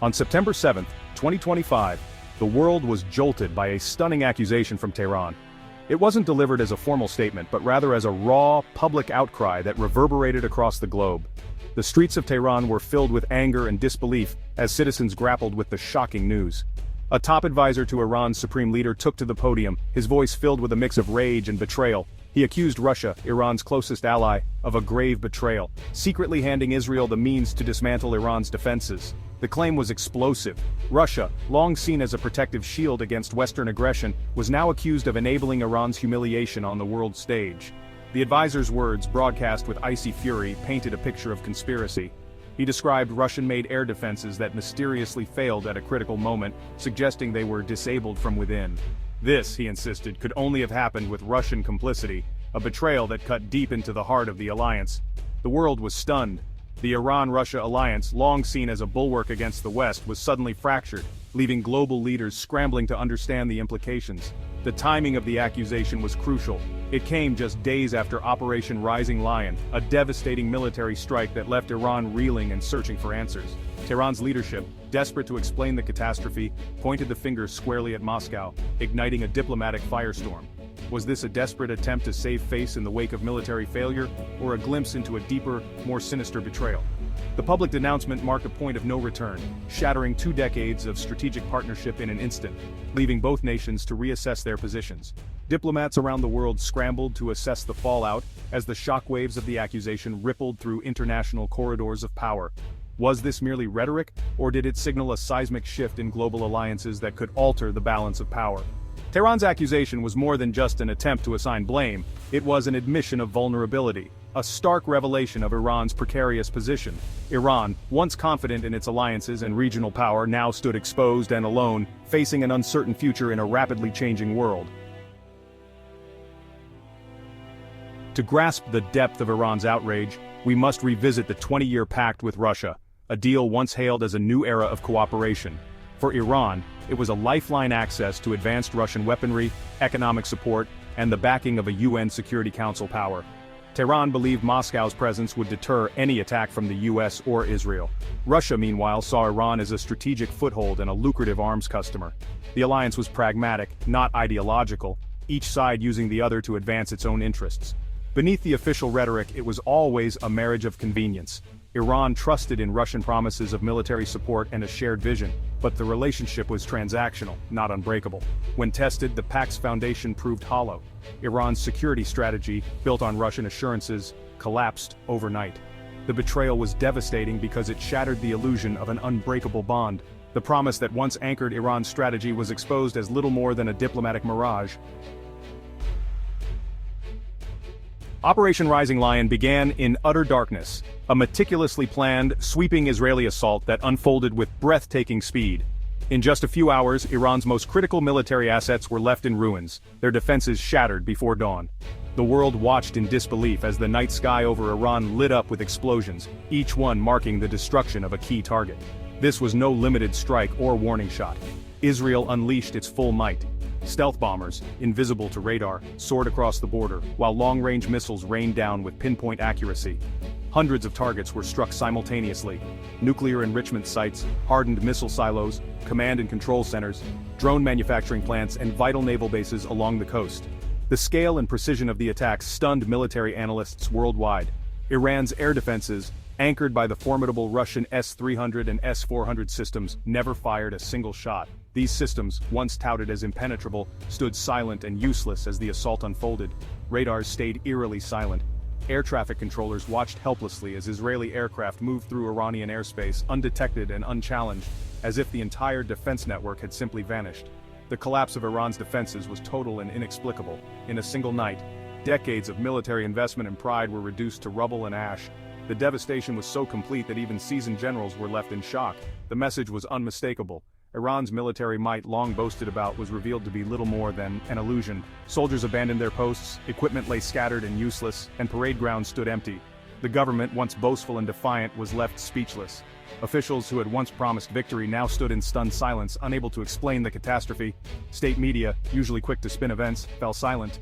On September 7, 2025, the world was jolted by a stunning accusation from Tehran. It wasn't delivered as a formal statement but rather as a raw, public outcry that reverberated across the globe. The streets of Tehran were filled with anger and disbelief as citizens grappled with the shocking news. A top advisor to Iran's supreme leader took to the podium, his voice filled with a mix of rage and betrayal. He accused Russia, Iran's closest ally, of a grave betrayal, secretly handing Israel the means to dismantle Iran's defenses. The claim was explosive. Russia, long seen as a protective shield against Western aggression, was now accused of enabling Iran's humiliation on the world stage. The advisor's words, broadcast with icy fury, painted a picture of conspiracy. He described Russian-made air defenses that mysteriously failed at a critical moment, suggesting they were disabled from within. This, he insisted, could only have happened with Russian complicity, a betrayal that cut deep into the heart of the alliance. The world was stunned. The Iran-Russia alliance, long seen as a bulwark against the West, was suddenly fractured, leaving global leaders scrambling to understand the implications. The timing of the accusation was crucial. It came just days after Operation Rising Lion, a devastating military strike that left Iran reeling and searching for answers. Tehran's leadership, desperate to explain the catastrophe, pointed the finger squarely at Moscow, igniting a diplomatic firestorm. Was this a desperate attempt to save face in the wake of military failure, or a glimpse into a deeper, more sinister betrayal? The public denouncement marked a point of no return, shattering 2 decades of strategic partnership in an instant, leaving both nations to reassess their positions. Diplomats around the world scrambled to assess the fallout as the shockwaves of the accusation rippled through international corridors of power. Was this merely rhetoric, or did it signal a seismic shift in global alliances that could alter the balance of power? Tehran's accusation was more than just an attempt to assign blame, it was an admission of vulnerability, a stark revelation of Iran's precarious position. Iran, once confident in its alliances and regional power, now stood exposed and alone, facing an uncertain future in a rapidly changing world. To grasp the depth of Iran's outrage, we must revisit the 20-year pact with Russia, a deal once hailed as a new era of cooperation. For Iran, it was a lifeline access to advanced Russian weaponry, economic support, and the backing of a UN Security Council power. Tehran believed Moscow's presence would deter any attack from the US or Israel. Russia, meanwhile, saw Iran as a strategic foothold and a lucrative arms customer. The alliance was pragmatic, not ideological, each side using the other to advance its own interests. Beneath the official rhetoric, it was always a marriage of convenience. Iran trusted in Russian promises of military support and a shared vision, but the relationship was transactional, not unbreakable. When tested, the pact's foundation proved hollow. Iran's security strategy, built on Russian assurances, collapsed overnight. The betrayal was devastating because it shattered the illusion of an unbreakable bond. The promise that once anchored Iran's strategy was exposed as little more than a diplomatic mirage. Operation Rising Lion began in utter darkness, a meticulously planned, sweeping Israeli assault that unfolded with breathtaking speed. In just a few hours, Iran's most critical military assets were left in ruins, their defenses shattered before dawn. The world watched in disbelief as the night sky over Iran lit up with explosions, each one marking the destruction of a key target. This was no limited strike or warning shot. Israel unleashed its full might. Stealth bombers, invisible to radar, soared across the border, while long-range missiles rained down with pinpoint accuracy. Hundreds of targets were struck simultaneously: nuclear enrichment sites, hardened missile silos, command and control centers, drone manufacturing plants, and vital naval bases along the coast. The scale and precision of the attacks stunned military analysts worldwide. Iran's air defenses, anchored by the formidable Russian S-300 and S-400 systems, never fired a single shot. These systems, once touted as impenetrable, stood silent and useless as the assault unfolded. Radars stayed eerily silent. Air traffic controllers watched helplessly as Israeli aircraft moved through Iranian airspace, undetected and unchallenged, as if the entire defense network had simply vanished. The collapse of Iran's defenses was total and inexplicable. In a single night, decades of military investment and pride were reduced to rubble and ash. The devastation was so complete that even seasoned generals were left in shock. The message was unmistakable. Iran's military might, long boasted about, was revealed to be little more than an illusion. Soldiers abandoned their posts, equipment lay scattered and useless, and parade grounds stood empty. The government, once boastful and defiant, was left speechless. Officials who had once promised victory now stood in stunned silence, unable to explain the catastrophe. State media, usually quick to spin events, fell silent.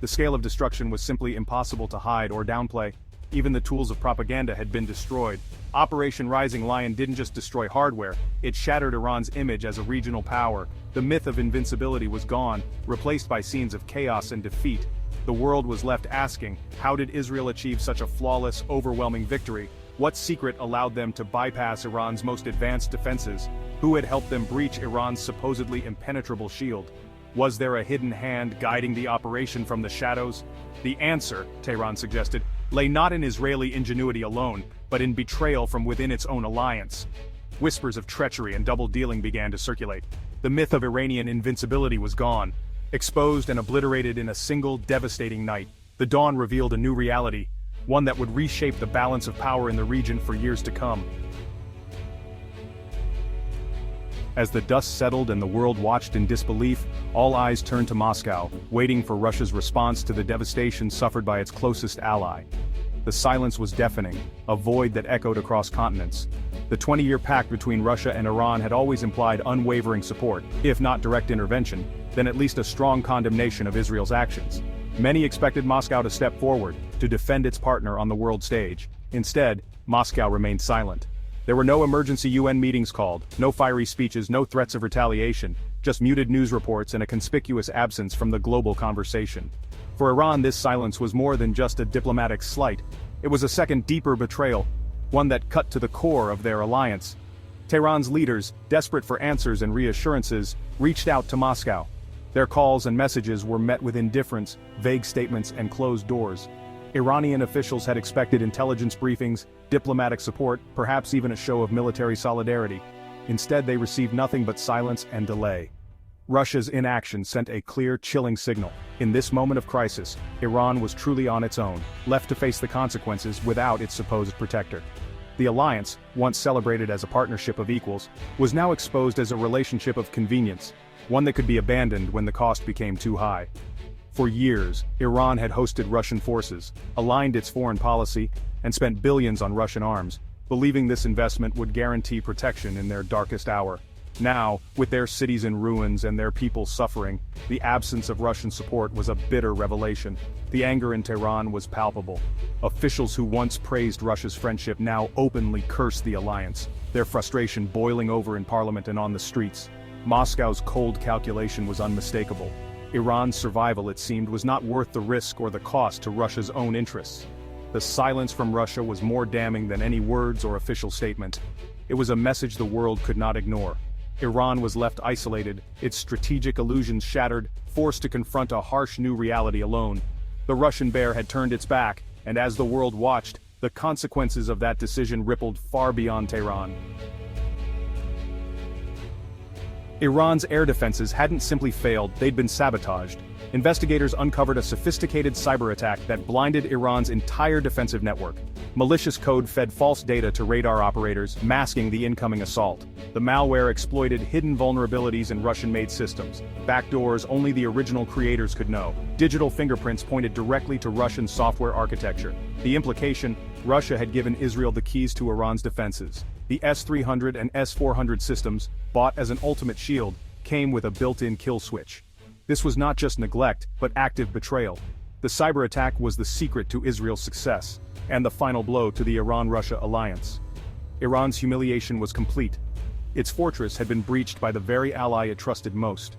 The scale of destruction was simply impossible to hide or downplay. Even the tools of propaganda had been destroyed. Operation Rising Lion didn't just destroy hardware, it shattered Iran's image as a regional power. The myth of invincibility was gone, replaced by scenes of chaos and defeat. The world was left asking, how did Israel achieve such a flawless, overwhelming victory? What secret allowed them to bypass Iran's most advanced defenses? Who had helped them breach Iran's supposedly impenetrable shield? Was there a hidden hand guiding the operation from the shadows? The answer, Tehran suggested, lay not in Israeli ingenuity alone, but in betrayal from within its own alliance. Whispers of treachery and double-dealing began to circulate. The myth of Iranian invincibility was gone. Exposed and obliterated in a single devastating night, the dawn revealed a new reality, one that would reshape the balance of power in the region for years to come. As the dust settled and the world watched in disbelief, all eyes turned to Moscow, waiting for Russia's response to the devastation suffered by its closest ally. The silence was deafening, a void that echoed across continents. The 20-year pact between Russia and Iran had always implied unwavering support, if not direct intervention, then at least a strong condemnation of Israel's actions. Many expected Moscow to step forward, to defend its partner on the world stage. Instead, Moscow remained silent. There were no emergency UN meetings called, no fiery speeches, no threats of retaliation, just muted news reports and a conspicuous absence from the global conversation. For Iran, this silence was more than just a diplomatic slight. It was a second deeper betrayal, one that cut to the core of their alliance. Tehran's leaders, desperate for answers and reassurances, reached out to Moscow. Their calls and messages were met with indifference, vague statements, and closed doors. Iranian officials had expected intelligence briefings, diplomatic support, perhaps even a show of military solidarity. Instead, they received nothing but silence and delay. Russia's inaction sent a clear, chilling signal. In this moment of crisis, Iran was truly on its own, left to face the consequences without its supposed protector. The alliance, once celebrated as a partnership of equals, was now exposed as a relationship of convenience, one that could be abandoned when the cost became too high. For years, Iran had hosted Russian forces, aligned its foreign policy, and spent billions on Russian arms, believing this investment would guarantee protection in their darkest hour. Now, with their cities in ruins and their people suffering, the absence of Russian support was a bitter revelation. The anger in Tehran was palpable. Officials who once praised Russia's friendship now openly cursed the alliance, their frustration boiling over in parliament and on the streets. Moscow's cold calculation was unmistakable. Iran's survival, it seemed, was not worth the risk or the cost to Russia's own interests. The silence from Russia was more damning than any words or official statement. It was a message the world could not ignore. Iran was left isolated, its strategic illusions shattered, forced to confront a harsh new reality alone. The Russian bear had turned its back, and as the world watched, the consequences of that decision rippled far beyond Tehran. Iran's air defenses hadn't simply failed, they'd been sabotaged. Investigators uncovered a sophisticated cyber attack that blinded Iran's entire defensive network. Malicious code fed false data to radar operators, masking the incoming assault. The malware exploited hidden vulnerabilities in Russian-made systems, backdoors only the original creators could know. Digital fingerprints pointed directly to Russian software architecture. The implication: Russia had given Israel the keys to Iran's defenses. The S-300 and S-400 systems, bought as an ultimate shield, came with a built-in kill switch. This was not just neglect, but active betrayal. The cyber attack was the secret to Israel's success, and the final blow to the Iran-Russia alliance. Iran's humiliation was complete. Its fortress had been breached by the very ally it trusted most.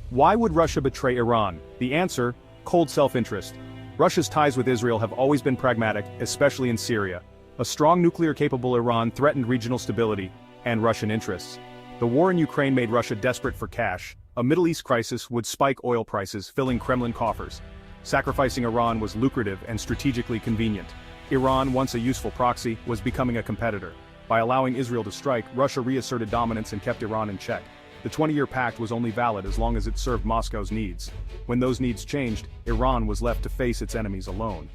Why would Russia betray Iran? The answer: cold self-interest. Russia's ties with Israel have always been pragmatic, especially in Syria. A strong nuclear-capable Iran threatened regional stability and Russian interests. The war in Ukraine made Russia desperate for cash. A Middle East crisis would spike oil prices, filling Kremlin coffers. Sacrificing Iran was lucrative and strategically convenient. Iran, once a useful proxy, was becoming a competitor. By allowing Israel to strike, Russia reasserted dominance and kept Iran in check. The 20-year pact was only valid as long as it served Moscow's needs. When those needs changed, Iran was left to face its enemies alone.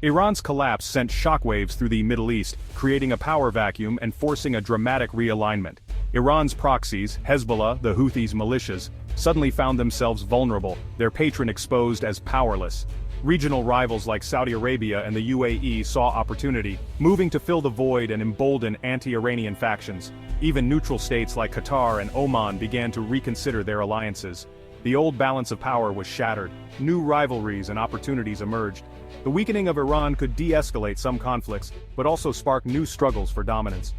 Iran's collapse sent shockwaves through the Middle East, creating a power vacuum and forcing a dramatic realignment. Iran's proxies, Hezbollah, the Houthis' militias, suddenly found themselves vulnerable, their patron exposed as powerless. Regional rivals like Saudi Arabia and the UAE saw opportunity, moving to fill the void and embolden anti-Iranian factions. Even neutral states like Qatar and Oman began to reconsider their alliances. The old balance of power was shattered, new rivalries and opportunities emerged. The weakening of Iran could de-escalate some conflicts, but also spark new struggles for dominance.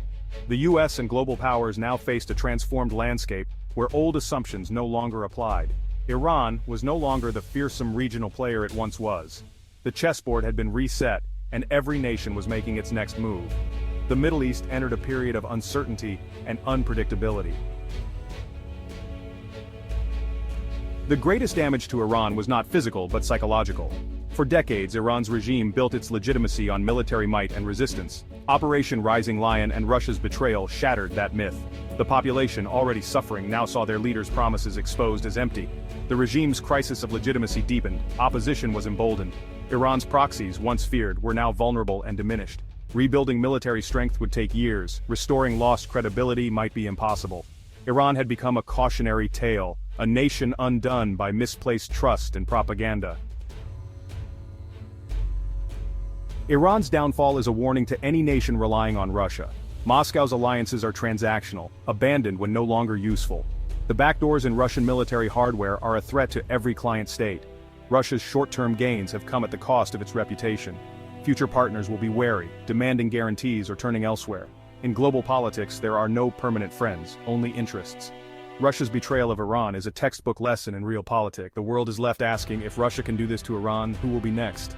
The US and global powers now faced a transformed landscape, where old assumptions no longer applied. Iran was no longer the fearsome regional player it once was. The chessboard had been reset, and every nation was making its next move. The Middle East entered a period of uncertainty and unpredictability. The greatest damage to Iran was not physical but psychological. For decades, Iran's regime built its legitimacy on military might and resistance. Operation Rising Lion and Russia's betrayal shattered that myth. The population, already suffering, now saw their leaders' promises exposed as empty. The regime's crisis of legitimacy deepened, opposition was emboldened. Iran's proxies, once feared, were now vulnerable and diminished. Rebuilding military strength would take years, restoring lost credibility might be impossible. Iran had become a cautionary tale, a nation undone by misplaced trust and propaganda. Iran's downfall is a warning to any nation relying on Russia. Moscow's alliances are transactional, abandoned when no longer useful. The backdoors in Russian military hardware are a threat to every client state. Russia's short-term gains have come at the cost of its reputation. Future partners will be wary, demanding guarantees or turning elsewhere. In global politics, there are no permanent friends, only interests. Russia's betrayal of Iran is a textbook lesson in realpolitik. The world is left asking, if Russia can do this to Iran, who will be next?